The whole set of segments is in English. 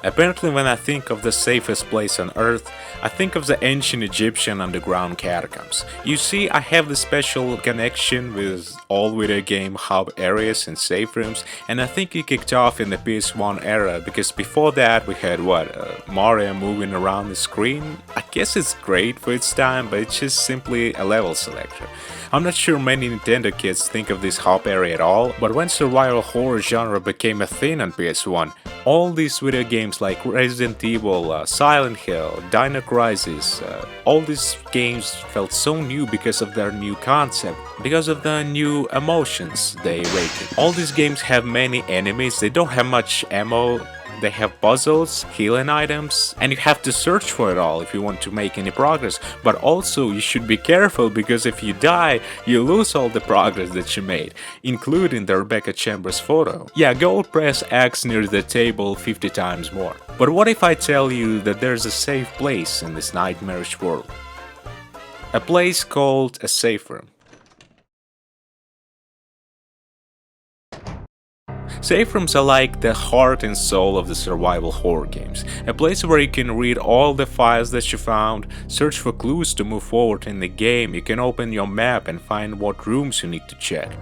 Apparently, when I think of the safest place on Earth, I think of the ancient Egyptian underground catacombs. You see, I have this special connection with all video game hub areas and safe rooms, and I think it kicked off in the PS1 era because before that we had Mario moving around the screen. I guess it's great for its time, but it's just simply a level selector. I'm not sure many Nintendo kids think of this hub area at all, but when survival horror genre became a thing on PS1, all these video games like Resident Evil, Silent Hill, Dino Crisis, all these games felt so new because of their new concept, because of the new emotions they rated. All these games have many enemies, they don't have much ammo, they have puzzles, healing items, and you have to search for it all if you want to make any progress. But also you should be careful because if you die, you lose all the progress that you made, including the Rebecca Chambers photo. Yeah, go press X near the table 50 times more. But what if I tell you that there's a safe place in this nightmarish world? A place called a safe room. Safe rooms are like the heart and soul of the survival horror games, a place where you can read all the files that you found, search for clues to move forward in the game, you can open your map and find what rooms you need to check.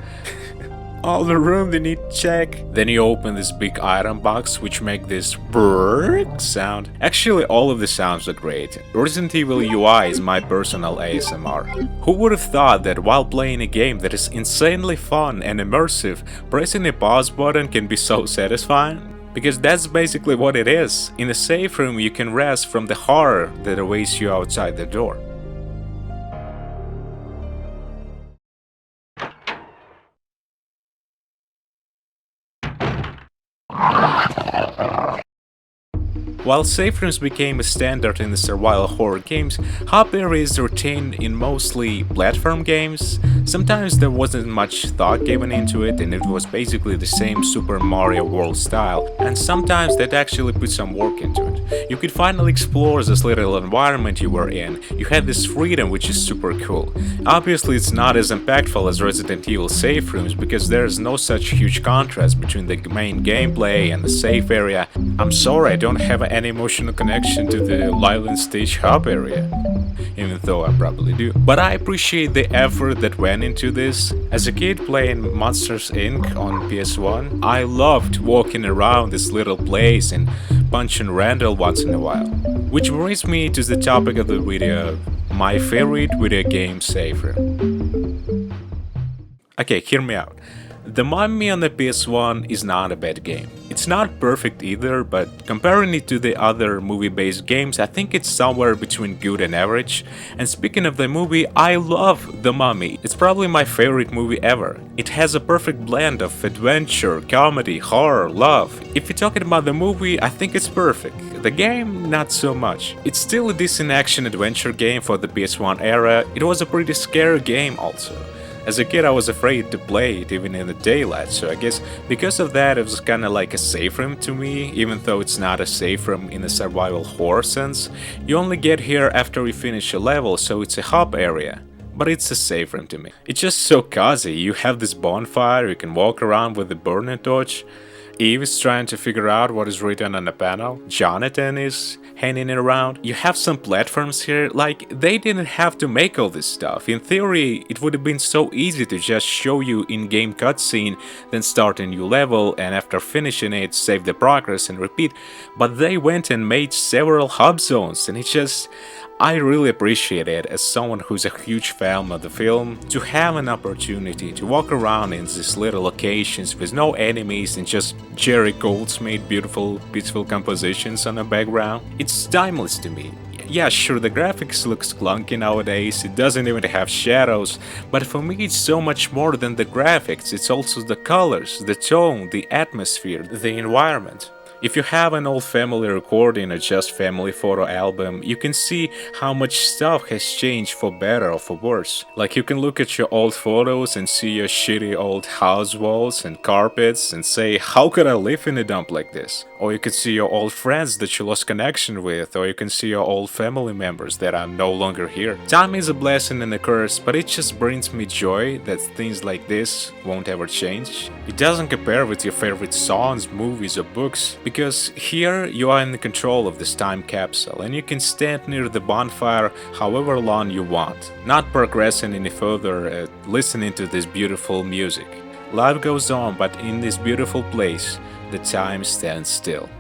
All the room they need to check. Then you open this big item box which make this brrrr sound. Actually, all of the sounds are great. Resident Evil UI is my personal ASMR. Who would have thought that while playing a game that is insanely fun and immersive, pressing a pause button can be so satisfying? Because that's basically what it is. In a safe room you can rest from the horror that awaits you outside the door. While safe rooms became a standard in the survival horror games, hub areas retained in mostly platform games. Sometimes there wasn't much thought given into it and it was basically the same Super Mario World style, and sometimes they'd actually put some work into it. You could finally explore this little environment you were in, you had this freedom which is super cool. Obviously it's not as impactful as Resident Evil safe rooms because there's no such huge contrast between the main gameplay and the safe area. I'm sorry, I don't have any emotional connection to the Leyland Stage hub area, even though I probably do. But I appreciate the effort that went into this. As a kid playing Monsters Inc. on PS1, I loved walking around this little place and punching Randall once in a while. Which brings me to the topic of the video, my favorite video game safe room. Okay, hear me out. The Mummy on the PS1 is not a bad game. It's not perfect either, but comparing it to the other movie-based games, I think it's somewhere between good and average. And speaking of the movie, I love The Mummy. It's probably my favorite movie ever. It has a perfect blend of adventure, comedy, horror, love. If you're talking about the movie, I think it's perfect. The game, not so much. It's still a decent action-adventure game for the PS1 era. It was a pretty scary game also. As a kid I was afraid to play it even in the daylight, so I guess because of that it was kinda like a safe room to me, even though it's not a safe room in a survival horror sense. You only get here after you finish a level, so it's a hub area. But it's a safe room to me. It's just so cozy, you have this bonfire, you can walk around with the burning torch. Eve is trying to figure out what is written on the panel. Jonathan is hanging it around. You have some platforms here, like they didn't have to make all this stuff. In theory, it would have been so easy to just show you in-game cutscene, then start a new level and after finishing it, save the progress and repeat. But they went and made several hub zones and it's just... I really appreciate it as someone who's a huge fan of the film, to have an opportunity to walk around in these little locations with no enemies and just Jerry Goldsmith beautiful, peaceful compositions on the background. It's timeless to me. Yeah, sure, the graphics looks clunky nowadays, it doesn't even have shadows, but for me it's so much more than the graphics, it's also the colors, the tone, the atmosphere, the environment. If you have an old family recording or just family photo album, you can see how much stuff has changed for better or for worse. Like you can look at your old photos and see your shitty old house walls and carpets and say, how could I live in a dump like this? Or you can see your old friends that you lost connection with, or you can see your old family members that are no longer here. Time is a blessing and a curse, but it just brings me joy that things like this won't ever change. It doesn't compare with your favorite songs, movies or books, because here you are in control of this time capsule and you can stand near the bonfire however long you want, not progressing any further, listening to this beautiful music. Life goes on, but in this beautiful place, the time stands still.